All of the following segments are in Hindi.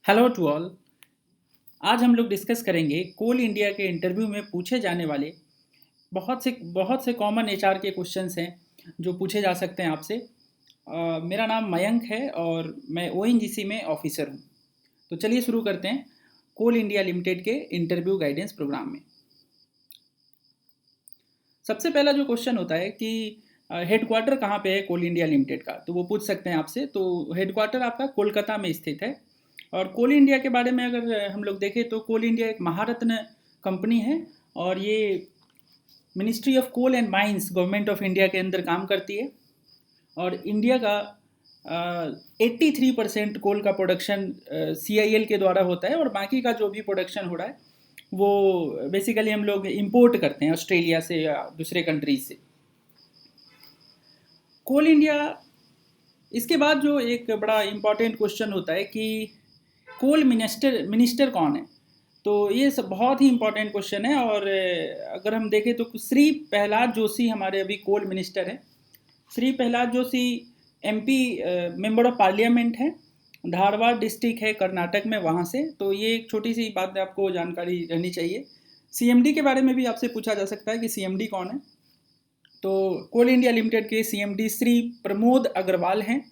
Hello to all. आज हम लोग डिस्कस करेंगे कोल इंडिया के इंटरव्यू में पूछे जाने वाले बहुत से कॉमन एचआर के क्वेश्चंस हैं जो पूछे जा सकते हैं आपसे। मेरा नाम मयंक है और मैं ओएनजीसी में ऑफिसर हूँ। तो चलिए शुरू करते हैं कोल इंडिया लिमिटेड के इंटरव्यू गाइडेंस प्रोग्राम में। सबसे पहला जो क्वेश्चन होता है कि हेडक्वार्टर कहाँ पे है कोल इंडिया लिमिटेड का, तो वो पूछ सकते हैं आपसे। तो हेडक्वार्टर आपका कोलकाता में स्थित है। और कोल इंडिया के बारे में अगर हम लोग देखें तो कोल इंडिया एक महारत्न कंपनी है और ये ministry of coal and mines government of India के अंदर काम करती है। और इंडिया का 83% कोल का प्रोडक्शन CIL के द्वारा होता है और बाकी का जो भी प्रोडक्शन हो रहा है वो बेसिकली हम लोग इंपोर्ट करते हैं ऑस्ट्रेलिया से या दूसरे कंट्रीज से। कोल इंडिया, इसके बाद जो एक बड़ा इम्पॉर्टेंट क्वेश्चन होता है कि कोल मिनिस्टर कौन है। तो ये सब बहुत ही इम्पॉर्टेंट क्वेश्चन है। और अगर हम देखें तो श्री प्रहलाद जोशी हमारे अभी कोल मिनिस्टर हैं। Shri Prahlad Joshi MP member of parliament है, धारवाड़ डिस्ट्रिक्ट है कर्नाटक में, वहाँ से। तो ये एक छोटी सी बात आपको जानकारी रहनी चाहिए। CMD के बारे में भी आपसे पूछा जा सकता है कि CMD कौन है। तो कोल इंडिया लिमिटेड के CMD श्री प्रमोद अग्रवाल हैं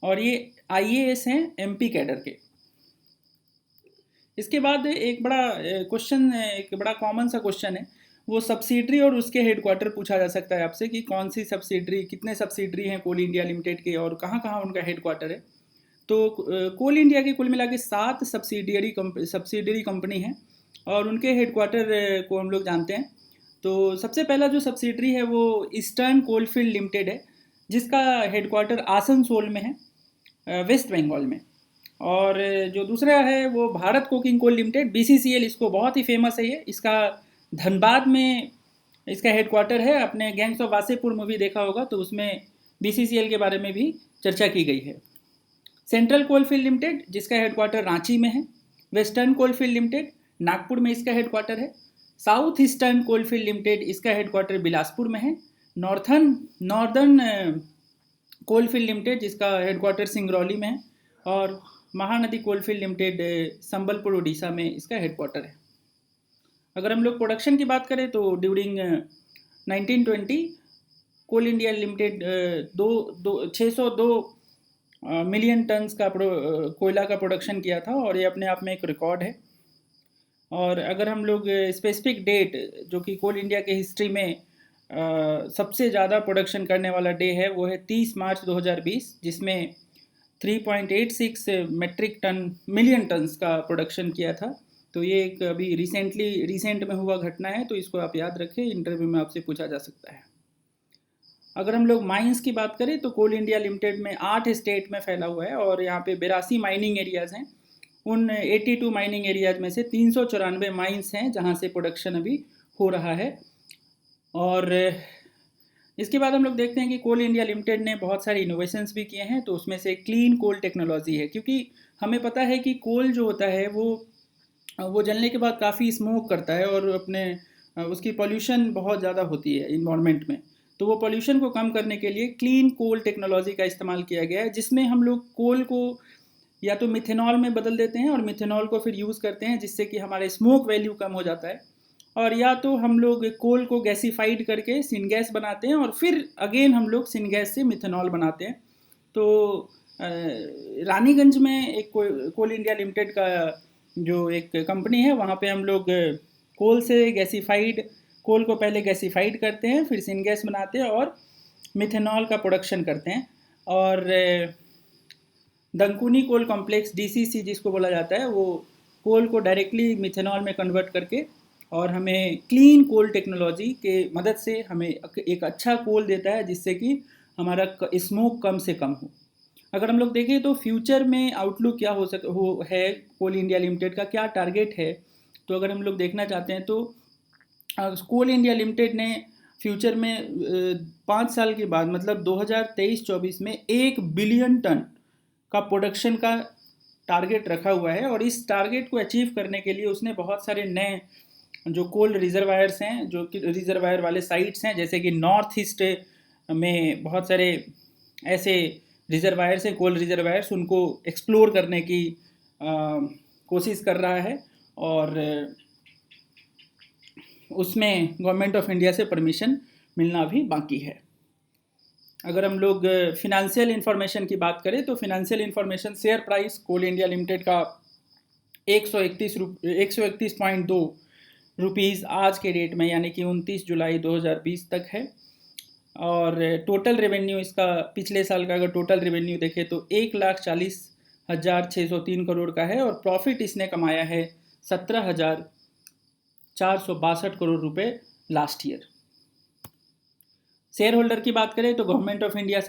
और ये IAS हैं MP कैडर के। इसके बाद एक बड़ा क्वेश्चन, एक बड़ा कॉमन सा क्वेश्चन है, वो सब्सिडरी और उसके हेडक्वार्टर पूछा जा सकता है आपसे कि कौन सी सब्सिडरी, कितने सब्सिडरी हैं कोल इंडिया लिमिटेड के और कहाँ कहाँ उनका हेडक्वार्टर है। तो कोल इंडिया के कुल मिला के 7 सब्सिडरी कंपनी हैं और उनके हेडक्वार्टर को हम लोग जानते हैं। तो सबसे पहला जो सब्सिडरी है वो ईस्टर्न कोलफील्ड लिमिटेड है, जिसका हेडक्वार्टर आसनसोल में है, वेस्ट बंगाल में। और जो दूसरा है वो Bharat coking coal limited, BCCL, इसको बहुत ही फेमस है ये। इसका धनबाद में इसका हेडक्वार्टर है। अपने गैंग्स ऑफ वासेपुर मूवी देखा होगा तो उसमें BCCL के बारे में भी चर्चा की गई है। सेंट्रल कोलफील्ड लिमिटेड जिसका हेडक्वार्टर रांची में है। वेस्टर्न कोलफील्ड लिमिटेड नागपुर में इसका हेडक्वार्टर है। साउथ ईस्टर्न कोलफील्ड लिमिटेड इसका हेडक्वार्टर बिलासपुर में है। नॉर्दर्न कोलफील्ड लिमिटेड जिसका हेडक्वार्टर सिंगरौली में है। और महानदी कोलफील्ड लिमिटेड संबलपुर उड़ीसा में इसका हेडक्वार्टर है। अगर हम लोग प्रोडक्शन की बात करें तो ड्यूरिंग 1920 कोल इंडिया लिमिटेड 602 मिलियन टन्स का कोयला का प्रोडक्शन किया था और ये अपने आप में एक रिकॉर्ड है। और अगर हम लोग स्पेसिफिक डेट जो कि कोल इंडिया के हिस्ट्री में सबसे ज़्यादा प्रोडक्शन करने वाला डे है वो है 30 मार्च 2020, जिसमें 3.86 मिलियन टन्स का प्रोडक्शन किया था। तो ये एक अभी रिसेंट में हुआ घटना है, तो इसको आप याद रखें, इंटरव्यू में आपसे पूछा जा सकता है। अगर हम लोग माइंस की बात करें तो कोल इंडिया लिमिटेड में 8 स्टेट में फैला हुआ है और यहाँ पे 82 माइनिंग एरियाज़ हैं। उन 82 माइनिंग एरियाज में से 394 माइंस हैं जहाँ से प्रोडक्शन अभी हो रहा है। और इसके बाद हम लोग देखते हैं कि कोल इंडिया लिमिटेड ने बहुत सारे इनोवेशंस भी किए हैं। तो उसमें से क्लीन कोल टेक्नोलॉजी है, क्योंकि हमें पता है कि कोल जो होता है वो जलने के बाद काफ़ी स्मोक करता है और उसकी पॉल्यूशन बहुत ज़्यादा होती है इन्वायरमेंट में। तो वो पॉल्यूशन को कम करने के लिए क्लीन कोल टेक्नोलॉजी का इस्तेमाल किया गया है, जिसमें हम लोग कोल को या तो मिथेनॉल में बदल देते हैं और मिथेनॉल को फिर यूज़ करते हैं, जिससे कि हमारे स्मोक वैल्यू कम हो जाता है। और या तो हम लोग कोल को गैसीफाइड करके सिनगैस बनाते हैं और फिर अगेन हम लोग सिनगैस से मिथेनॉल बनाते हैं। तो रानीगंज में एक कोल इंडिया लिमिटेड का जो एक कंपनी है, वहाँ पे हम लोग कोल से गैसीफाइड कोल को पहले गैसीफाइड करते हैं, फिर सिनगैस बनाते हैं और मिथेनॉल का प्रोडक्शन करते हैं। और दंकुनी कोल कॉम्प्लेक्स DCC जिसको बोला जाता है, वो कोल को डायरेक्टली मिथेनॉल में कन्वर्ट करके और हमें क्लीन कोल टेक्नोलॉजी के मदद से हमें एक अच्छा कोल देता है, जिससे कि हमारा स्मोक कम से कम हो। अगर हम लोग देखें तो फ्यूचर में आउटलुक क्या हो है कोल इंडिया लिमिटेड का, क्या टारगेट है। तो अगर हम लोग देखना चाहते हैं तो कोल इंडिया लिमिटेड ने फ्यूचर में 5 साल के बाद मतलब 2023-24 में 1 बिलियन टन का प्रोडक्शन का टारगेट रखा हुआ है। और इस टारगेट को अचीव करने के लिए उसने बहुत सारे नए जो कोल रिजर्वायर्स हैं, जो कि रिजर्वायर वाले साइट्स हैं, जैसे कि नॉर्थ ईस्ट में बहुत सारे ऐसे रिजर्वायर्स हैं, कोल रिजर्वायर्स, उनको एक्सप्लोर करने की कोशिश कर रहा है और उसमें गवर्नमेंट ऑफ इंडिया से परमिशन मिलना भी बाकी है। अगर हम लोग फिनेंशियल इन्फॉर्मेशन की बात करें तो फिनेंशियल इन्फॉर्मेशन शेयर प्राइस कोल इंडिया लिमिटेड का 131.2 रुपीज़ आज के डेट में यानी कि 29 जुलाई 2020 तक है। और टोटल रेवेन्यू इसका पिछले साल का अगर टोटल रेवेन्यू देखें तो 1,40,603 करोड़ का है और प्रॉफिट इसने कमाया है 17,462 करोड़ रुपए लास्ट ईयर। शेयर होल्डर की बात करें तो गवर्नमेंट ऑफ इंडिया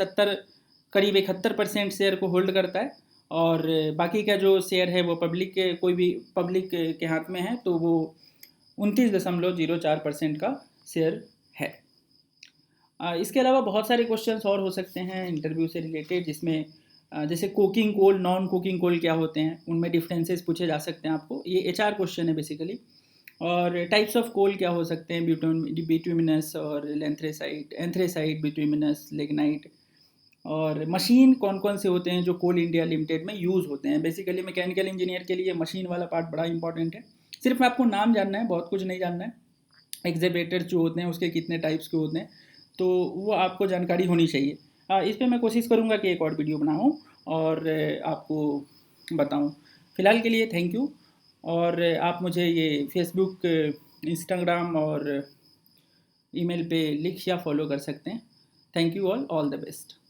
करीब 71% शेयर को होल्ड करता है और बाकी का जो शेयर है वो कोई भी पब्लिक के हाथ में है, तो वो 29.04% का शेयर है। इसके अलावा बहुत सारे क्वेश्चंस और हो सकते हैं इंटरव्यू से रिलेटेड, जिसमें जैसे cooking coal, non cooking coal क्या होते हैं, उनमें डिफरेंसेस पूछे जा सकते हैं आपको। ये HR क्वेश्चन है बेसिकली। और टाइप्स ऑफ कोल क्या हो सकते हैं, बिट्यूमिनस और एंथ्रेसाइट, बिट्यूमिनस, लिग्नाइट। और मशीन कौन कौन से होते हैं जो कोल इंडिया लिमिटेड में यूज़ होते हैं। बेसिकली मैकेनिकल इंजीनियर के लिए मशीन वाला पार्ट बड़ा इंपॉर्टेंट है। सिर्फ आपको नाम जानना है, बहुत कुछ नहीं जानना है। एग्जीक्यूटिव जो होते हैं उसके कितने टाइप्स के होते हैं, तो वो आपको जानकारी होनी चाहिए। इस पर मैं कोशिश करूँगा कि एक और वीडियो बनाऊँ और आपको बताऊँ। फ़िलहाल के लिए थैंक यू। और आप मुझे ये फेसबुक, इंस्टाग्राम और ईमेल पे लिख या फॉलो कर सकते हैं। Thank you all the best.